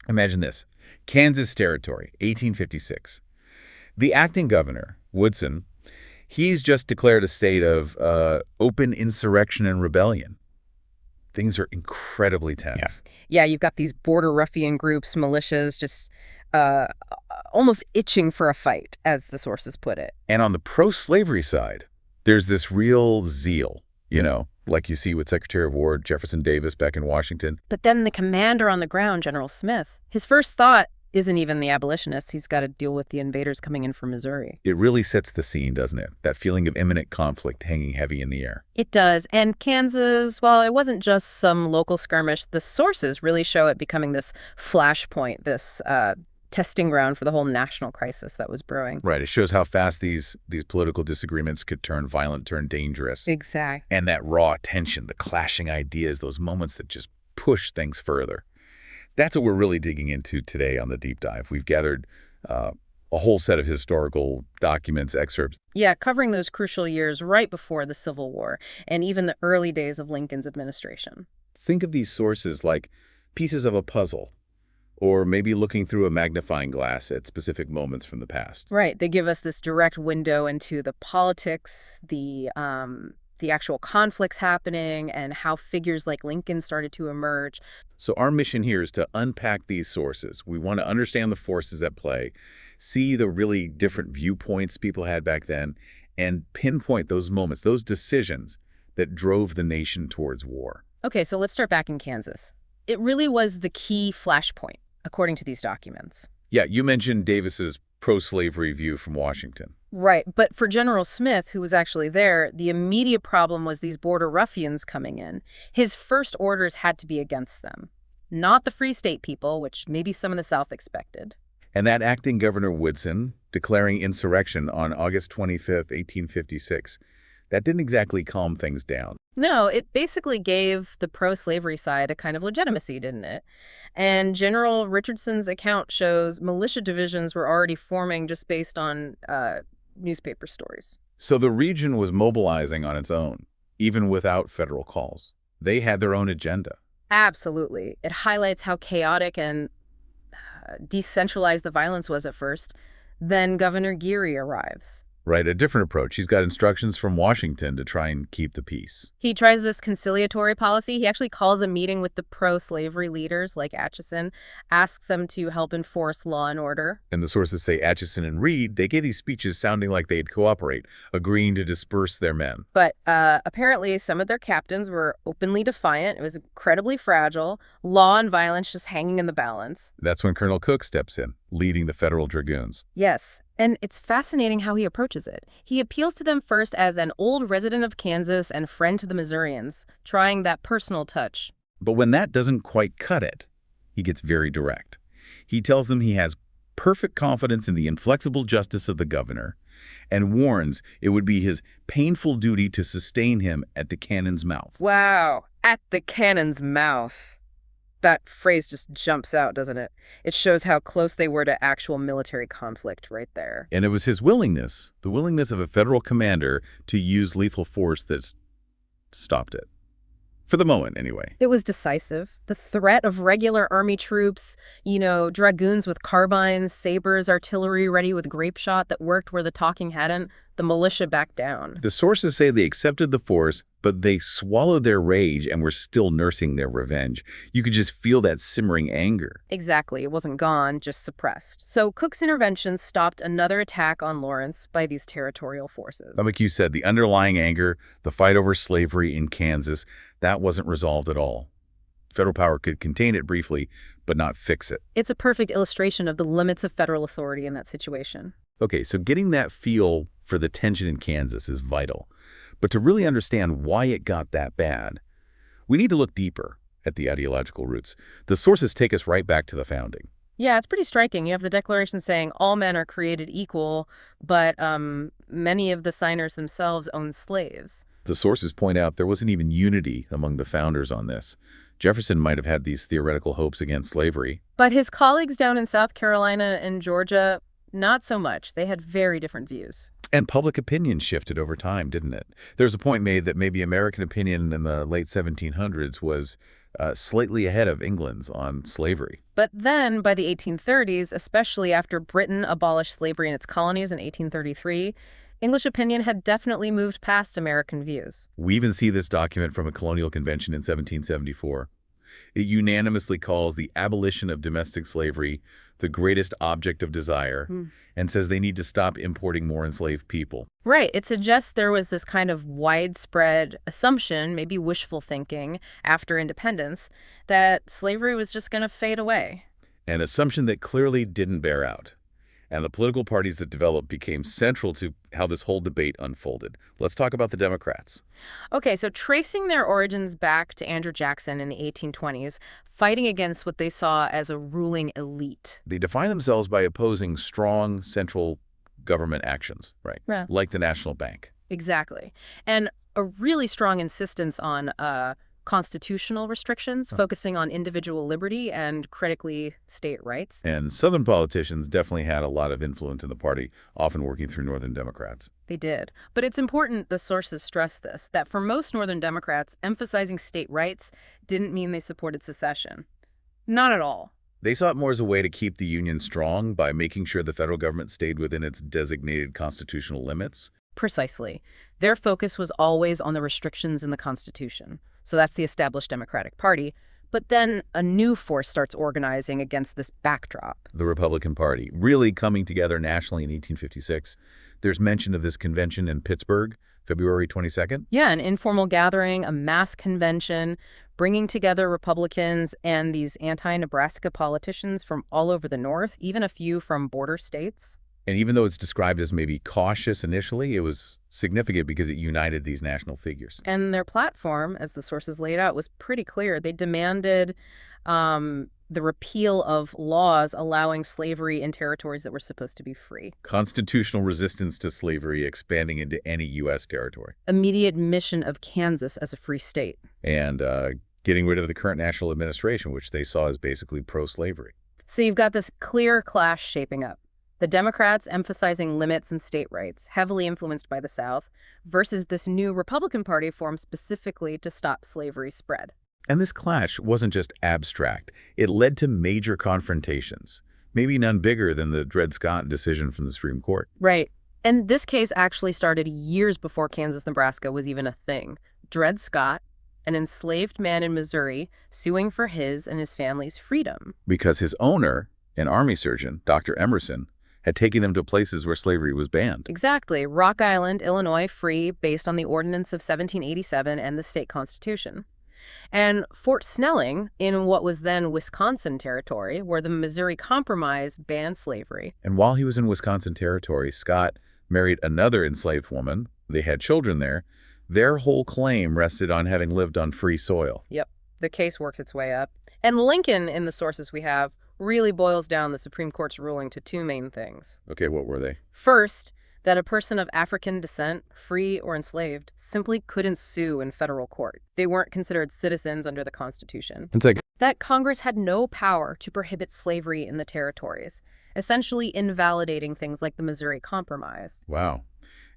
Imagine this. Kansas Territory, 1856. The acting governor, Woodson, he's just declared a state of open insurrection and rebellion. Things are incredibly tense. Yeah, you've got these border ruffian groups, militias, just uh, almost itching for a fight, as the sources put it. And on the pro-slavery side, there's this real zeal, like you see with Secretary of War Jefferson Davis back in Washington. But then the commander on the ground, General Smith, his first thought isn't even the abolitionists. He's got to deal with the invaders coming in from Missouri. It really sets the scene, doesn't it? That feeling of imminent conflict hanging heavy in the air. It does. And Kansas, well, it wasn't just some local skirmish. The sources really show it becoming this flashpoint, this testing ground for the whole national crisis that was brewing. Right. It shows how fast these political disagreements could turn violent, turn dangerous. Exactly. And that raw tension, the clashing ideas, those moments that just push things further. That's what we're really digging into today on the Deep Dive. We've gathered a whole set of historical documents, excerpts. Yeah, covering those crucial years right before the Civil War and even the early days of Lincoln's administration. Think of these sources like pieces of a puzzle, or maybe looking through a magnifying glass at specific moments from the past. Right. They give us this direct window into the politics, the actual conflicts happening, and how figures like Lincoln started to emerge. So our mission here is to unpack these sources. We want to understand the forces at play, see the really different viewpoints people had back then, and pinpoint those moments, those decisions that drove the nation towards war. Okay, so let's start back in Kansas. It really was the key flashpoint, according to these documents. Yeah, you mentioned Davis's pro-slavery view from Washington. Right, but for General Smith, who was actually there, the immediate problem was these border ruffians coming in. His first orders had to be against them, not the Free State people, which maybe some in the South expected. And that acting Governor Woodson declaring insurrection on August 25th, 1856, that didn't exactly calm things down. No, it basically gave the pro-slavery side a kind of legitimacy, didn't it? And General Richardson's account shows militia divisions were already forming just based on newspaper stories. So the region was mobilizing on its own, even without federal calls. They had their own agenda. Absolutely. It highlights how chaotic and decentralized the violence was at first. Then Governor Geary arrives. Right, a different approach. He's got instructions from Washington to try and keep the peace. He tries this conciliatory policy. He actually calls a meeting with the pro-slavery leaders like Atchison, asks them to help enforce law and order. And the sources say Atchison and Reed, they gave these speeches sounding like they'd cooperate, agreeing to disperse their men. But apparently some of their captains were openly defiant. It was incredibly fragile. Law and violence just hanging in the balance. That's when Colonel Cook steps in, leading the Federal Dragoons. Yes. And it's fascinating how he approaches it. He appeals to them first as an old resident of Kansas and friend to the Missourians, trying that personal touch. But when that doesn't quite cut it, he gets very direct. He tells them he has perfect confidence in the inflexible justice of the governor and warns it would be his painful duty to sustain him at the cannon's mouth. Wow, at the cannon's mouth. That phrase just jumps out, doesn't it? It shows how close they were to actual military conflict right there. And it was his willingness, the willingness of a federal commander to use lethal force that stopped it. For the moment, anyway. It was decisive. The threat of regular army troops, dragoons with carbines, sabers, artillery ready with grape shot that worked where the talking hadn't, the militia backed down. The sources say they accepted the force, but they swallowed their rage and were still nursing their revenge. You could just feel that simmering anger. Exactly. It wasn't gone, just suppressed. So Cook's intervention stopped another attack on Lawrence by these territorial forces. Like you said, the underlying anger, the fight over slavery in Kansas, that wasn't resolved at all. Federal power could contain it briefly, but not fix it. It's a perfect illustration of the limits of federal authority in that situation. Okay, so getting that feel for the tension in Kansas is vital. But to really understand why it got that bad, we need to look deeper at the ideological roots. The sources take us right back to the founding. Yeah, it's pretty striking. You have the Declaration saying all men are created equal, but many of the signers themselves own slaves. The sources point out there wasn't even unity among the founders on this. Jefferson might have had these theoretical hopes against slavery. But his colleagues down in South Carolina and Georgia, not so much. They had very different views. And public opinion shifted over time, didn't it? There's a point made that maybe American opinion in the late 1700s was slightly ahead of England's on slavery. But then, by the 1830s, especially after Britain abolished slavery in its colonies in 1833, English opinion had definitely moved past American views. We even see this document from a colonial convention in 1774. It unanimously calls the abolition of domestic slavery the greatest object of desire and says they need to stop importing more enslaved people. Right. It suggests there was this kind of widespread assumption, maybe wishful thinking, after independence, that slavery was just going to fade away. An assumption that clearly didn't bear out. And the political parties that developed became central to how this whole debate unfolded. Let's talk about the Democrats. Okay, so tracing their origins back to Andrew Jackson in the 1820s, fighting against what they saw as a ruling elite. They define themselves by opposing strong central government actions, right? Yeah. Like the National Bank. Exactly. And a really strong insistence on constitutional restrictions, focusing on individual liberty and, critically, state rights. And Southern politicians definitely had a lot of influence in the party, often working through Northern Democrats. They did. But it's important the sources stress this, that for most Northern Democrats, emphasizing state rights didn't mean they supported secession. Not at all. They saw it more as a way to keep the Union strong by making sure the federal government stayed within its designated constitutional limits. Precisely. Their focus was always on the restrictions in the Constitution. So that's the established Democratic Party. But then a new force starts organizing against this backdrop. The Republican Party, really coming together nationally in 1856. There's mention of this convention in Pittsburgh, February 22nd. Yeah, an informal gathering, a mass convention, bringing together Republicans and these anti-Nebraska politicians from all over the North, even a few from border states. And even though it's described as maybe cautious initially, it was significant because it united these national figures. And their platform, as the sources laid out, was pretty clear. They demanded the repeal of laws allowing slavery in territories that were supposed to be free. Constitutional resistance to slavery expanding into any U.S. territory. Immediate admission of Kansas as a free state. And getting rid of the current national administration, which they saw as basically pro-slavery. So you've got this clear clash shaping up. The Democrats emphasizing limits and state rights, heavily influenced by the South, versus this new Republican Party formed specifically to stop slavery's spread. And this clash wasn't just abstract. It led to major confrontations, maybe none bigger than the Dred Scott decision from the Supreme Court. Right. And this case actually started years before Kansas-Nebraska was even a thing. Dred Scott, an enslaved man in Missouri, suing for his and his family's freedom. Because his owner, an Army surgeon, Dr. Emerson, had taken them to places where slavery was banned. Exactly. Rock Island, Illinois, free based on the Ordinance of 1787 and the state constitution. And Fort Snelling, in what was then Wisconsin territory, where the Missouri Compromise banned slavery. And while he was in Wisconsin territory, Scott married another enslaved woman. They had children there. Their whole claim rested on having lived on free soil. Yep. The case works its way up. And Lincoln, in the sources we have, really boils down the Supreme Court's ruling to two main things. Okay, what were they? First, that a person of African descent, free or enslaved, simply couldn't sue in federal court. They weren't considered citizens under the Constitution. And second, that Congress had no power to prohibit slavery in the territories, essentially invalidating things like the Missouri Compromise. Wow.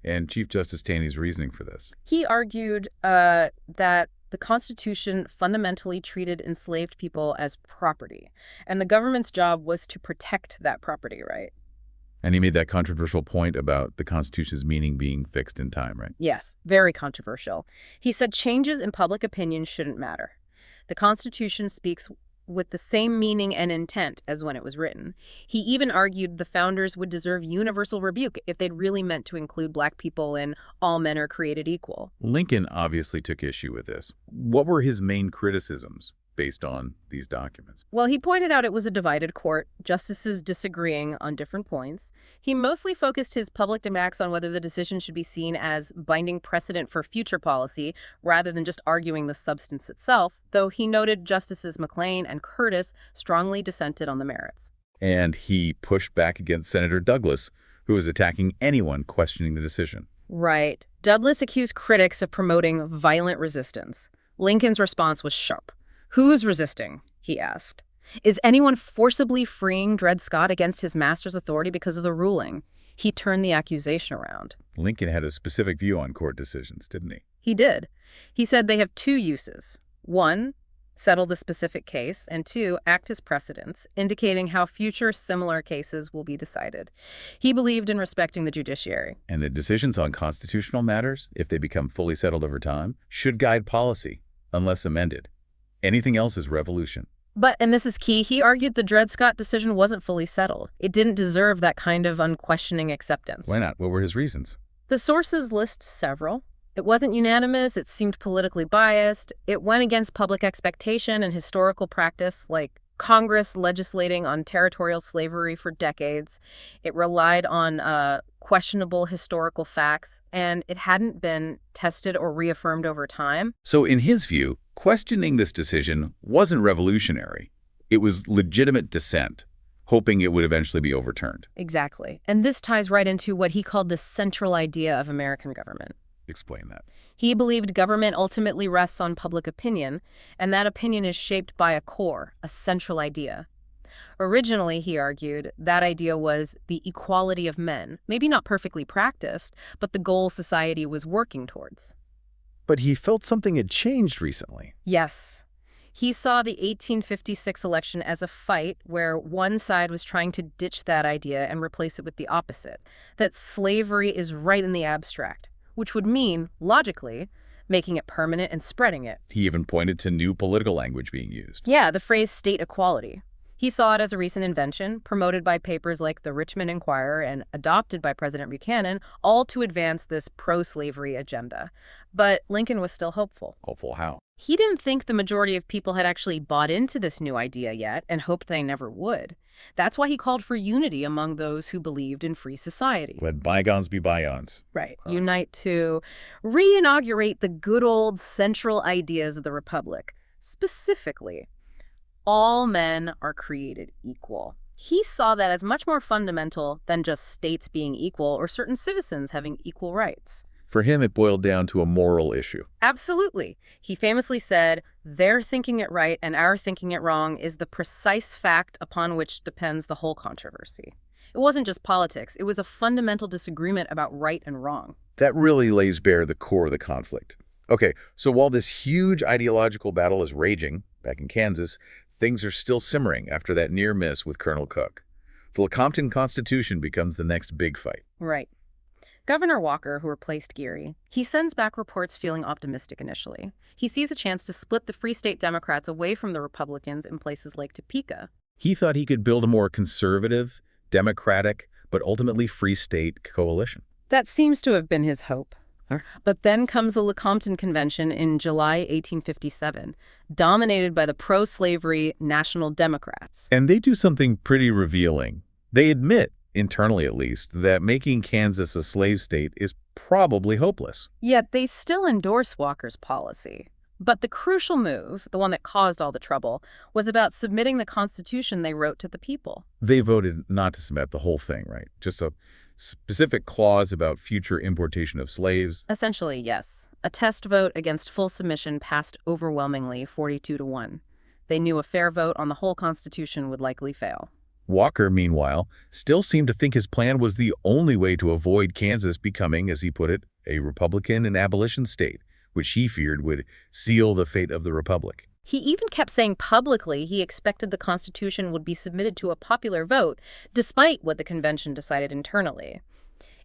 And Chief Justice Taney's reasoning for this? He argued that the Constitution fundamentally treated enslaved people as property, and the government's job was to protect that property right. And he made that controversial point about the Constitution's meaning being fixed in time, right? Yes, very controversial. He said changes in public opinion shouldn't matter. The Constitution speaks with the same meaning and intent as when it was written. He even argued the founders would deserve universal rebuke if they'd really meant to include Black people in all men are created equal. Lincoln obviously took issue with this. What were his main criticisms based on these documents? Well, he pointed out it was a divided court, justices disagreeing on different points. He mostly focused his public demands on whether the decision should be seen as binding precedent for future policy rather than just arguing the substance itself, though he noted Justices McLean and Curtis strongly dissented on the merits. And he pushed back against Senator Douglas, who was attacking anyone questioning the decision. Right. Douglas accused critics of promoting violent resistance. Lincoln's response was sharp. "Who's resisting?" he asked. "Is anyone forcibly freeing Dred Scott against his master's authority because of the ruling?" He turned the accusation around. Lincoln had a specific view on court decisions, didn't he? He did. He said they have two uses. One, settle the specific case, and 2, act as precedents, indicating how future similar cases will be decided. He believed in respecting the judiciary. And the decisions on constitutional matters, if they become fully settled over time, should guide policy, unless amended. Anything else is revolution. But, and this is key, he argued the Dred Scott decision wasn't fully settled. It didn't deserve that kind of unquestioning acceptance. Why not? What were his reasons? The sources list several. It wasn't unanimous, it seemed politically biased, it went against public expectation and historical practice, like Congress legislating on territorial slavery for decades. It relied on questionable historical facts, and it hadn't been tested or reaffirmed over time. So in his view, questioning this decision wasn't revolutionary. It was legitimate dissent, hoping it would eventually be overturned. Exactly. And this ties right into what he called the central idea of American government. Explain that. He believed government ultimately rests on public opinion, and that opinion is shaped by a core, a central idea. Originally, he argued, that idea was the equality of men, maybe not perfectly practiced, but the goal society was working towards. But he felt something had changed recently. Yes. He saw the 1856 election as a fight where one side was trying to ditch that idea and replace it with the opposite, that slavery is right in the abstract, which would mean, logically, making it permanent and spreading it. He even pointed to new political language being used. Yeah, the phrase state equality. He saw it as a recent invention, promoted by papers like the Richmond Enquirer and adopted by President Buchanan, all to advance this pro-slavery agenda. But Lincoln was still hopeful. Hopeful how? He didn't think the majority of people had actually bought into this new idea yet and hoped they never would. That's why he called for unity among those who believed in free society. Let bygones be bygones. Right. Unite to reinaugurate the good old central ideas of the Republic. Specifically, all men are created equal. He saw that as much more fundamental than just states being equal or certain citizens having equal rights. For him, it boiled down to a moral issue. Absolutely. He famously said, "Their thinking it right and our thinking it wrong is the precise fact upon which depends the whole controversy." It wasn't just politics. It was a fundamental disagreement about right and wrong. That really lays bare the core of the conflict. Okay, so while this huge ideological battle is raging back in Kansas, things are still simmering after that near miss with Colonel Cook. The Lecompton Constitution becomes the next big fight. Right. Governor Walker, who replaced Geary, he sends back reports feeling optimistic initially. He sees a chance to split the Free State Democrats away from the Republicans in places like Topeka. He thought he could build a more conservative, democratic, but ultimately free state coalition. That seems to have been his hope. But then comes the Lecompton Convention in July 1857, dominated by the pro-slavery National Democrats. And they do something pretty revealing. They admit, internally at least, that making Kansas a slave state is probably hopeless. Yet they still endorse Walker's policy. But the crucial move, the one that caused all the trouble, was about submitting the Constitution they wrote to the people. They voted not to submit the whole thing, right? Just a specific clause about future importation of slaves. Essentially, yes. A test vote against full submission passed overwhelmingly, 42-1. They knew a fair vote on the whole Constitution would likely fail. Walker, meanwhile, still seemed to think his plan was the only way to avoid Kansas becoming, as he put it, a Republican and abolition state, which he feared would seal the fate of the Republic. He even kept saying publicly he expected the Constitution would be submitted to a popular vote, despite what the convention decided internally.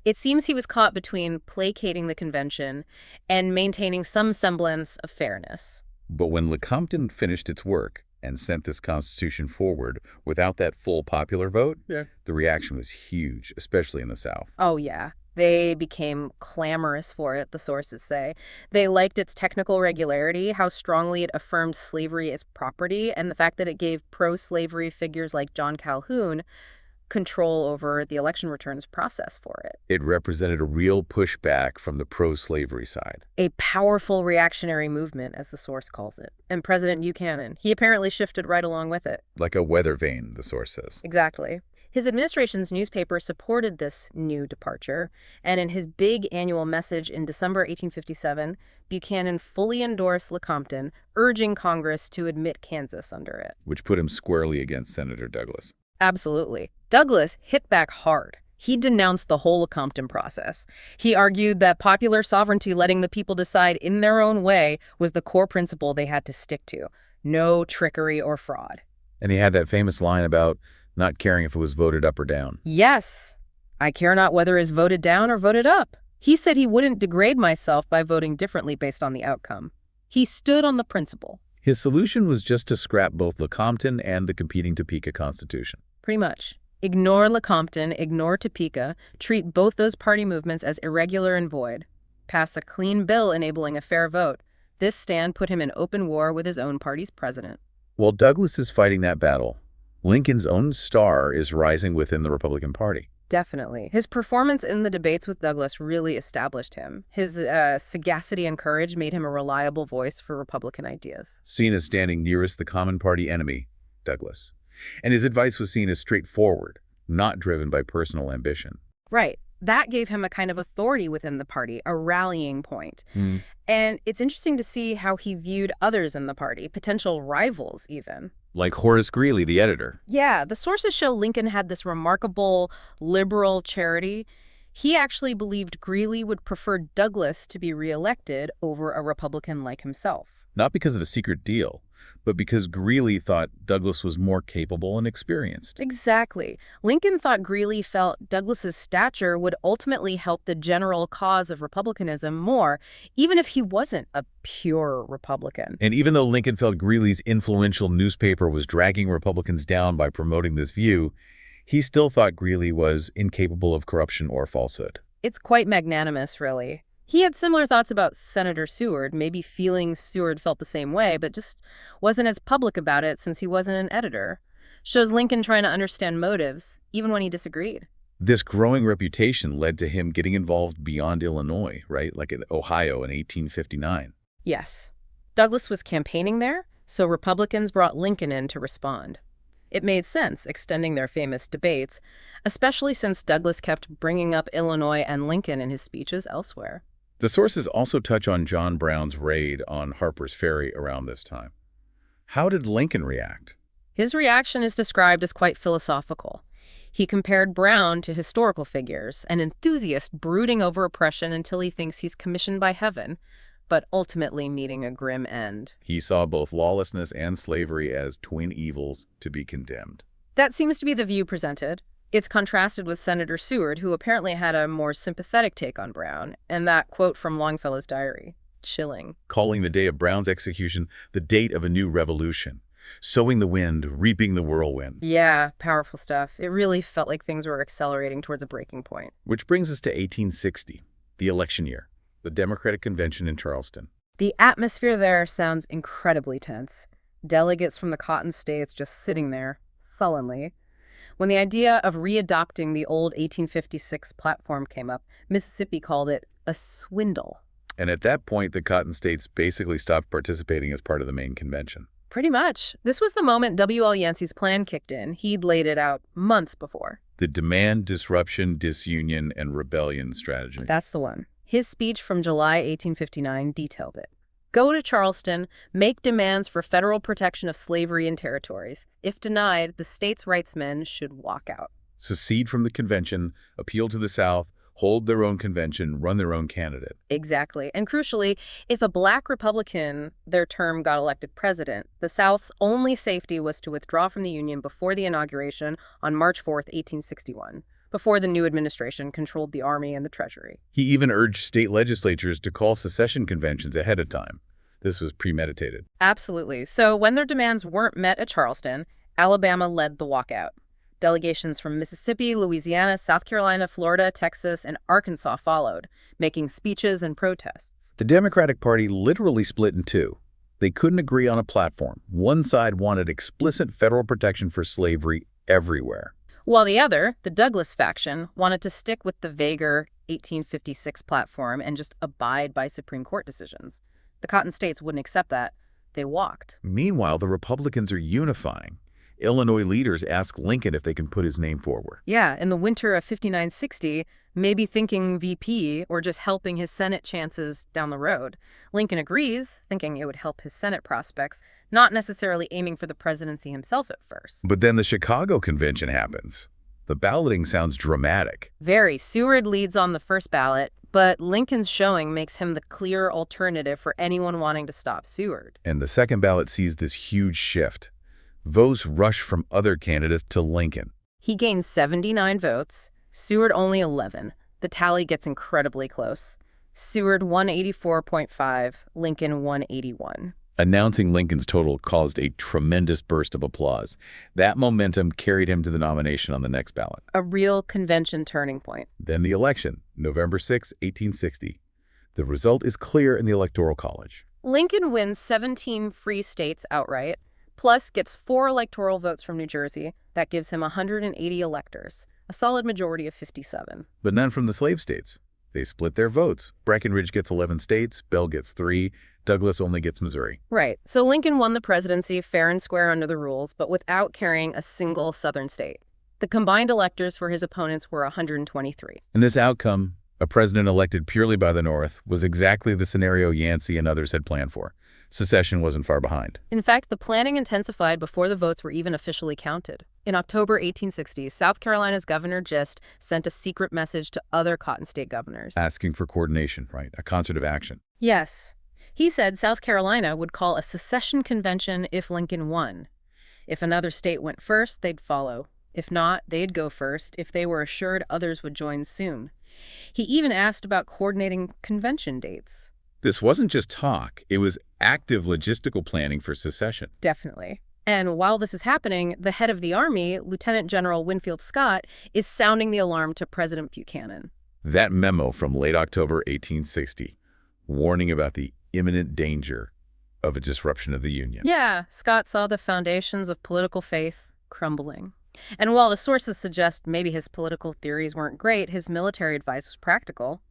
It seems he was caught between placating the convention and maintaining some semblance of fairness. But when Lecompton finished its work and sent this Constitution forward without that full popular vote, the reaction was huge, especially in the South. Oh, yeah. They became clamorous for it, the sources say. They liked its technical regularity, how strongly it affirmed slavery as property, and the fact that it gave pro-slavery figures like John Calhoun control over the election returns process for it. It represented a real pushback from the pro-slavery side. A powerful reactionary movement, as the source calls it. And President Buchanan, he apparently shifted right along with it. Like a weather vane, the source says. Exactly. His administration's newspaper supported this new departure, and in his big annual message in December 1857, Buchanan fully endorsed Lecompton, urging Congress to admit Kansas under it. Which put him squarely against Senator Douglas. Absolutely. Douglas hit back hard. He denounced the whole Lecompton process. He argued that popular sovereignty, letting the people decide in their own way, was the core principle they had to stick to. No trickery or fraud. And he had that famous line about not caring if it was voted up or down. Yes, I care not whether it is voted down or voted up. He said he wouldn't degrade myself by voting differently based on the outcome. He stood on the principle. His solution was just to scrap both Lecompton and the competing Topeka Constitution. Pretty much. Ignore Lecompton, ignore Topeka, treat both those party movements as irregular and void. Pass a clean bill enabling a fair vote. This stand put him in open war with his own party's president. While Douglas is fighting that battle, Lincoln's own star is rising within the Republican Party. Definitely. His performance in the debates with Douglas really established him. His sagacity and courage made him a reliable voice for Republican ideas. Seen as standing nearest the common party enemy, Douglas. And his advice was seen as straightforward, not driven by personal ambition. Right. That gave him a kind of authority within the party, a rallying point. And it's interesting to see how he viewed others in the party, potential rivals even. Like Horace Greeley, the editor. Yeah, the sources show Lincoln had this remarkable liberal charity. He actually believed Greeley would prefer Douglas to be reelected over a Republican like himself. Not because of a secret deal, but because Greeley thought Douglas was more capable and experienced. Exactly. Lincoln thought Greeley felt Douglas's stature would ultimately help the general cause of republicanism more, even if he wasn't a pure Republican. And even though Lincoln felt Greeley's influential newspaper was dragging Republicans down by promoting this view, he still thought Greeley was incapable of corruption or falsehood. It's quite magnanimous, really. He had similar thoughts about Senator Seward, maybe feeling Seward felt the same way, but just wasn't as public about it since he wasn't an editor. Shows Lincoln trying to understand motives, even when he disagreed. This growing reputation led to him getting involved beyond Illinois, right? Like in Ohio in 1859. Yes. Douglas was campaigning there, so Republicans brought Lincoln in to respond. It made sense, extending their famous debates, especially since Douglas kept bringing up Illinois and Lincoln in his speeches elsewhere. The sources also touch on John Brown's raid on Harper's Ferry around this time. How did Lincoln react? His reaction is described as quite philosophical. He compared Brown to historical figures, an enthusiast brooding over oppression until he thinks he's commissioned by heaven, but ultimately meeting a grim end. He saw both lawlessness and slavery as twin evils to be condemned. That seems to be the view presented. It's contrasted with Senator Seward, who apparently had a more sympathetic take on Brown, and that quote from Longfellow's diary. Chilling. Calling the day of Brown's execution the date of a new revolution. Sowing the wind, reaping the whirlwind. Yeah, powerful stuff. It really felt like things were accelerating towards a breaking point. Which brings us to 1860, the election year, the Democratic Convention in Charleston. The atmosphere there sounds incredibly tense. Delegates from the Cotton States just sitting there, sullenly. When the idea of readopting the old 1856 platform came up, Mississippi called it a swindle. And at that point, the Cotton States basically stopped participating as part of the main convention. Pretty much. This was the moment W.L. Yancey's plan kicked in. He'd laid it out months before. The demand, disruption, disunion, and rebellion strategy. That's the one. His speech from July 1859 detailed it. Go to Charleston, make demands for federal protection of slavery in territories. If denied, the states' rights men should walk out. Secede from the convention, appeal to the South, hold their own convention, run their own candidate. Exactly. And crucially, if a black Republican, their term, got elected president, the South's only safety was to withdraw from the Union before the inauguration on March 4th, 1861, before the new administration controlled the Army and the Treasury. He even urged state legislatures to call secession conventions ahead of time. This was premeditated. Absolutely. So when their demands weren't met at Charleston, Alabama led the walkout. Delegations from Mississippi, Louisiana, South Carolina, Florida, Texas, and Arkansas followed, making speeches and protests. The Democratic Party literally split in two. They couldn't agree on a platform. One side wanted explicit federal protection for slavery everywhere, While the other, the Douglas faction, wanted to stick with the vaguer 1856 platform and just abide by Supreme Court decisions. The Cotton States wouldn't accept that. They walked. Meanwhile, the Republicans are unifying. Illinois leaders ask Lincoln if they can put his name forward. Yeah, in the winter of 59-60, maybe thinking VP or just helping his Senate chances down the road. Lincoln agrees, thinking it would help his Senate prospects, not necessarily aiming for the presidency himself at first. But then the Chicago Convention happens. The balloting sounds dramatic. Very. Seward leads on the first ballot, But Lincoln's showing makes him the clear alternative for anyone wanting to stop Seward. And the second ballot sees this huge shift. Votes rush from other candidates to Lincoln. He gains 79 votes, Seward only 11. The tally gets incredibly close. Seward 184.5, Lincoln 181. Announcing Lincoln's total caused a tremendous burst of applause. That momentum carried him to the nomination on the next ballot. A real convention turning point. Then the election, November 6, 1860. The result is clear in the Electoral College. Lincoln wins 17 free states outright, plus gets 4 electoral votes from New Jersey. That gives him 180 electors, a solid majority of 57. But none from the slave states. They split their votes. Breckinridge gets 11 states, Bell gets 3, Douglas only gets Missouri. Right. So Lincoln won the presidency fair and square under the rules, but without carrying a single Southern state. The combined electors for his opponents were 123. And this outcome, a president elected purely by the North, was exactly the scenario Yancey and others had planned for. Secession wasn't far behind. In fact, the planning intensified before the votes were even officially counted. In October 1860, South Carolina's Governor Gist sent a secret message to other Cotton State governors. Asking for coordination, right? A concert of action. Yes. He said South Carolina would call a secession convention if Lincoln won. If another state went first, they'd follow. If not, they'd go first if they were assured others would join soon. He even asked about coordinating convention dates. This wasn't just talk. It was active logistical planning for secession. Definitely. And while this is happening, the head of the Army, Lieutenant General Winfield Scott, is sounding the alarm to President Buchanan. That memo from late October 1860, warning about the imminent danger of a disruption of the Union. Yeah, Scott saw the foundations of political faith crumbling. And while the sources suggest maybe his political theories weren't great, his military advice was practical.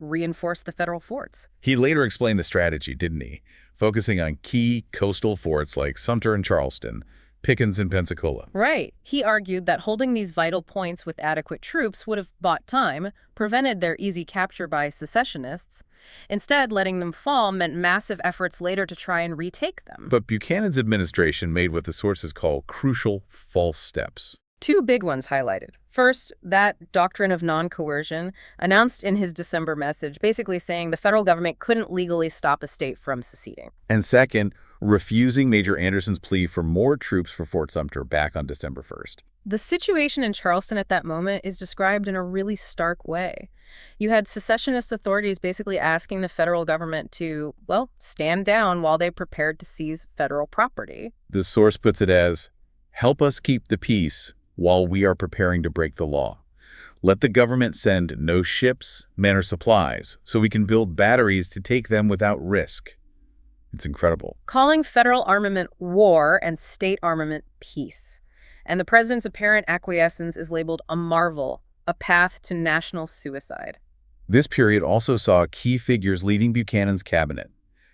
Reinforce the federal forts. He later explained the strategy, didn't he? Focusing on key coastal forts like Sumter and Charleston, Pickens and Pensacola. Right. He argued that holding these vital points with adequate troops would have bought time, prevented their easy capture by secessionists. Instead, letting them fall meant massive efforts later to try and retake them. But Buchanan's administration made what the sources call crucial false steps. 2 big ones highlighted. First, that doctrine of non-coercion, announced in his December message, basically saying the federal government couldn't legally stop a state from seceding. And second, refusing Major Anderson's plea for more troops for Fort Sumter back on December 1st. The situation in Charleston at that moment is described in a really stark way. You had secessionist authorities basically asking the federal government to, well, stand down while they prepared to seize federal property. The source puts it as, help us keep the peace while we are preparing to break the law. Let the government send no ships, men, or supplies, so we can build batteries to take them without risk. It's incredible. Calling federal armament war and state armament peace. And the president's apparent acquiescence is labeled a marvel, a path to national suicide. This period also saw key figures leading Buchanan's cabinet.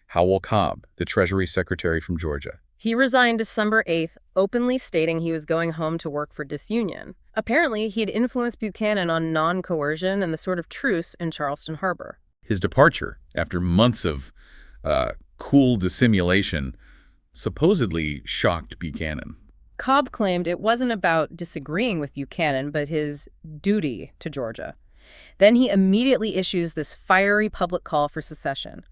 Howell Cobb, the Treasury Secretary from Georgia. He resigned December 8th, openly stating he was going home to work for disunion. Apparently, he had influenced Buchanan on non-coercion and the sort of truce in Charleston Harbor. His departure, after months of cool dissimulation, supposedly shocked Buchanan. Cobb claimed it wasn't about disagreeing with Buchanan, but his duty to Georgia. Then he immediately issues this fiery public call for secession.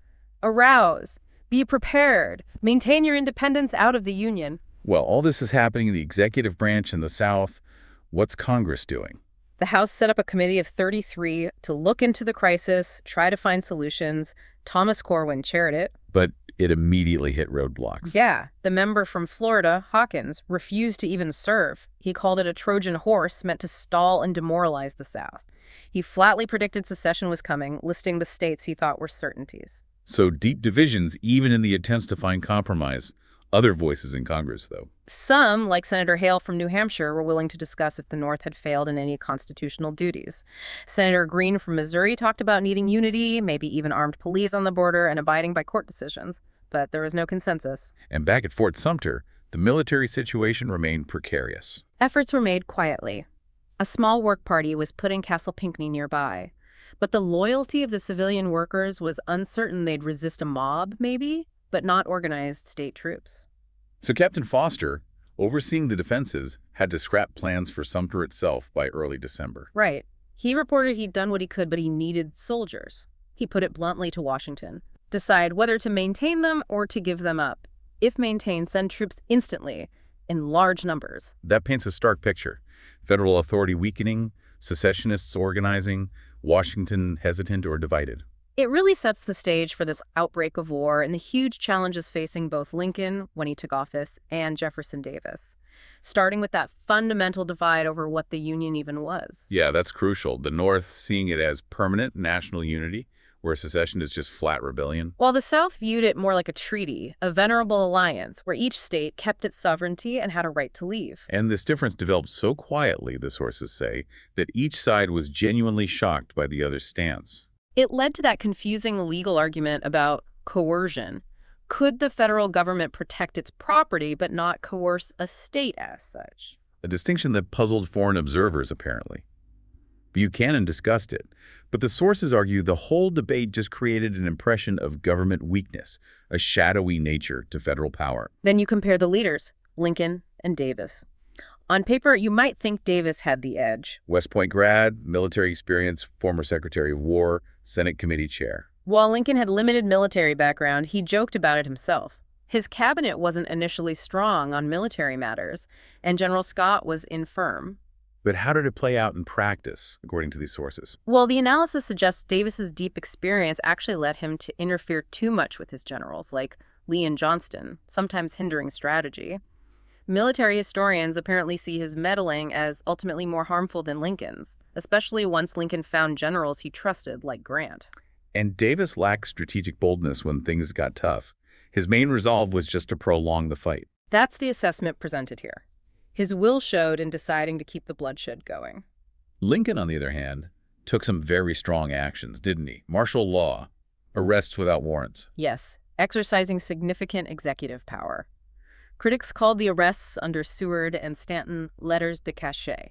Arouse! Be prepared. Maintain your independence out of the Union. Well, all this is happening in the executive branch in the South. What's Congress doing? The House set up a committee of 33 to look into the crisis, try to find solutions. Thomas Corwin chaired it. But it immediately hit roadblocks. Yeah, the member from Florida, Hawkins, refused to even serve. He called it a Trojan horse meant to stall and demoralize the South. He flatly predicted secession was coming, listing the states he thought were certainties. So deep divisions, even in the attempts to find compromise. Other voices in Congress, though. Some, like Senator Hale from New Hampshire, were willing to discuss if the North had failed in any constitutional duties. Senator Greene from Missouri talked about needing unity, maybe even armed police on the border, and abiding by court decisions. But there was no consensus. And back at Fort Sumter, the military situation remained precarious. Efforts were made quietly. A small work party was put in Castle Pinckney nearby. But the loyalty of the civilian workers was uncertain. They'd resist a mob, maybe, but not organized state troops. So Captain Foster, overseeing the defenses, had to scrap plans for Sumter itself by early December. Right. He reported he'd done what he could, but he needed soldiers. He put it bluntly to Washington. Decide whether to maintain them or to give them up. If maintained, send troops instantly, in large numbers. That paints a stark picture. Federal authority weakening, secessionists organizing, Washington hesitant or divided. It really sets the stage for this outbreak of war and the huge challenges facing both Lincoln, when he took office, and Jefferson Davis, starting with that fundamental divide over what the Union even was. Yeah, that's crucial. The North seeing it as permanent national unity, where secession is just flat rebellion. While the South viewed it more like a treaty, a venerable alliance, where each state kept its sovereignty and had a right to leave. And this difference developed so quietly, the sources say, that each side was genuinely shocked by the other's stance. It led to that confusing legal argument about coercion. Could the federal government protect its property but not coerce a state as such? A distinction that puzzled foreign observers, apparently. Buchanan discussed it, but the sources argue the whole debate just created an impression of government weakness, a shadowy nature to federal power. Then you compare the leaders, Lincoln and Davis. On paper, you might think Davis had the edge. West Point grad, military experience, former Secretary of War, Senate Committee Chair. While Lincoln had limited military background, he joked about it himself. His cabinet wasn't initially strong on military matters, and General Scott was infirm. But how did it play out in practice, according to these sources? Well, the analysis suggests Davis's deep experience actually led him to interfere too much with his generals, like Lee and Johnston, sometimes hindering strategy. Military historians apparently see his meddling as ultimately more harmful than Lincoln's, especially once Lincoln found generals he trusted, like Grant. And Davis lacked strategic boldness when things got tough. His main resolve was just to prolong the fight. That's the assessment presented here. His will showed in deciding to keep the bloodshed going. Lincoln, on the other hand, took some very strong actions, didn't he? Martial law, arrests without warrants. Yes, exercising significant executive power. Critics called the arrests under Seward and Stanton letters de cachet.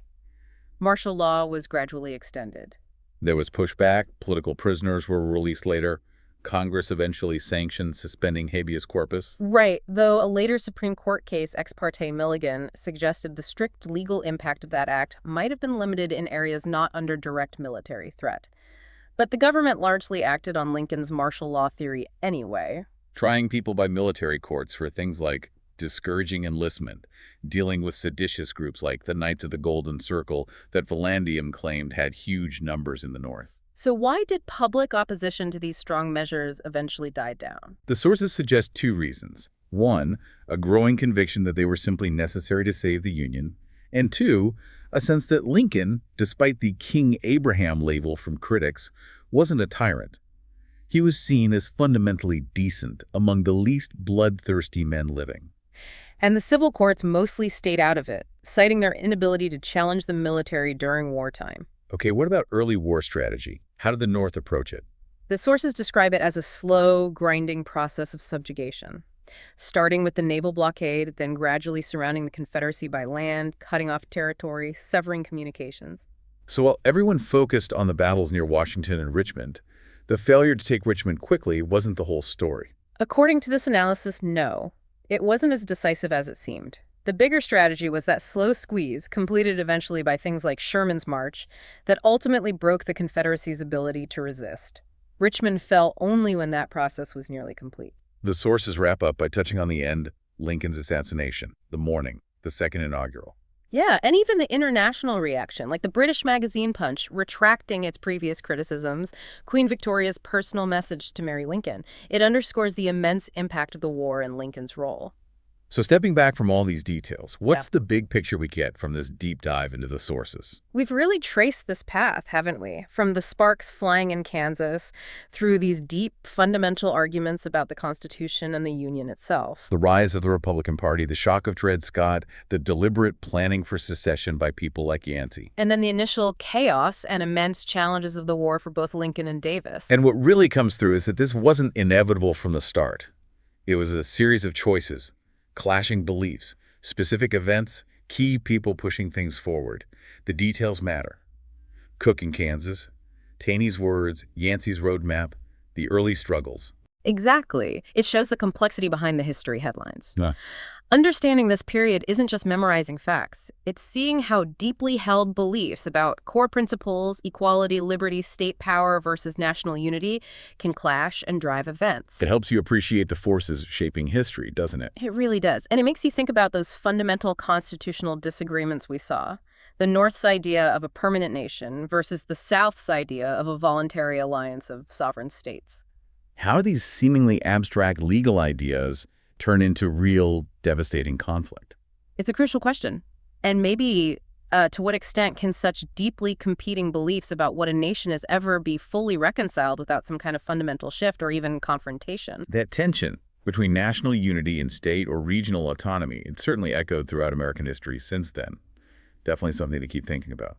Martial law was gradually extended. There was pushback, political prisoners were released later, Congress eventually sanctioned suspending habeas corpus. Right, though a later Supreme Court case, Ex parte Milligan, suggested the strict legal impact of that act might have been limited in areas not under direct military threat. But the government largely acted on Lincoln's martial law theory anyway. Trying people by military courts for things like discouraging enlistment, dealing with seditious groups like the Knights of the Golden Circle that Vallandigham claimed had huge numbers in the North. So why did public opposition to these strong measures eventually die down? The sources suggest two reasons. One, a growing conviction that they were simply necessary to save the Union. And two, a sense that Lincoln, despite the King Abraham label from critics, wasn't a tyrant. He was seen as fundamentally decent among the least bloodthirsty men living. And the civil courts mostly stayed out of it, citing their inability to challenge the military during wartime. Okay, what about early war strategy? How did the North approach it? The sources describe it as a slow, grinding process of subjugation, starting with the naval blockade, then gradually surrounding the Confederacy by land, cutting off territory, severing communications. So while everyone focused on the battles near Washington and Richmond, the failure to take Richmond quickly wasn't the whole story. According to this analysis, no. It wasn't as decisive as it seemed. The bigger strategy was that slow squeeze, completed eventually by things like Sherman's March, that ultimately broke the Confederacy's ability to resist. Richmond fell only when that process was nearly complete. The sources wrap up by touching on the end, Lincoln's assassination, the morning, the second inaugural. Yeah, and even the international reaction, like the British magazine Punch retracting its previous criticisms, Queen Victoria's personal message to Mary Lincoln. It underscores the immense impact of the war and Lincoln's role. So stepping back from all these details, what's the big picture we get from this deep dive into the sources? We've really traced this path, haven't we? From the sparks flying in Kansas through these deep, fundamental arguments about the Constitution and the Union itself. The rise of the Republican Party, the shock of Dred Scott, the deliberate planning for secession by people like Yancey. And then the initial chaos and immense challenges of the war for both Lincoln and Davis. And what really comes through is that this wasn't inevitable from the start. It was a series of choices. Clashing beliefs, specific events, key people pushing things forward. The details matter. Cook in Kansas, Taney's words, Yancey's roadmap, the early struggles. Exactly. It shows the complexity behind the history headlines. Understanding this period isn't just memorizing facts. It's seeing how deeply held beliefs about core principles, equality, liberty, state power versus national unity can clash and drive events. It helps you appreciate the forces shaping history, doesn't it? It really does. And it makes you think about those fundamental constitutional disagreements we saw. The North's idea of a permanent nation versus the South's idea of a voluntary alliance of sovereign states. How do these seemingly abstract legal ideas turn into real, devastating conflict? It's a crucial question. And maybe to what extent can such deeply competing beliefs about what a nation is ever be fully reconciled without some kind of fundamental shift or even confrontation? That tension between national unity and state or regional autonomy, it's certainly echoed throughout American history since then. Definitely something to keep thinking about.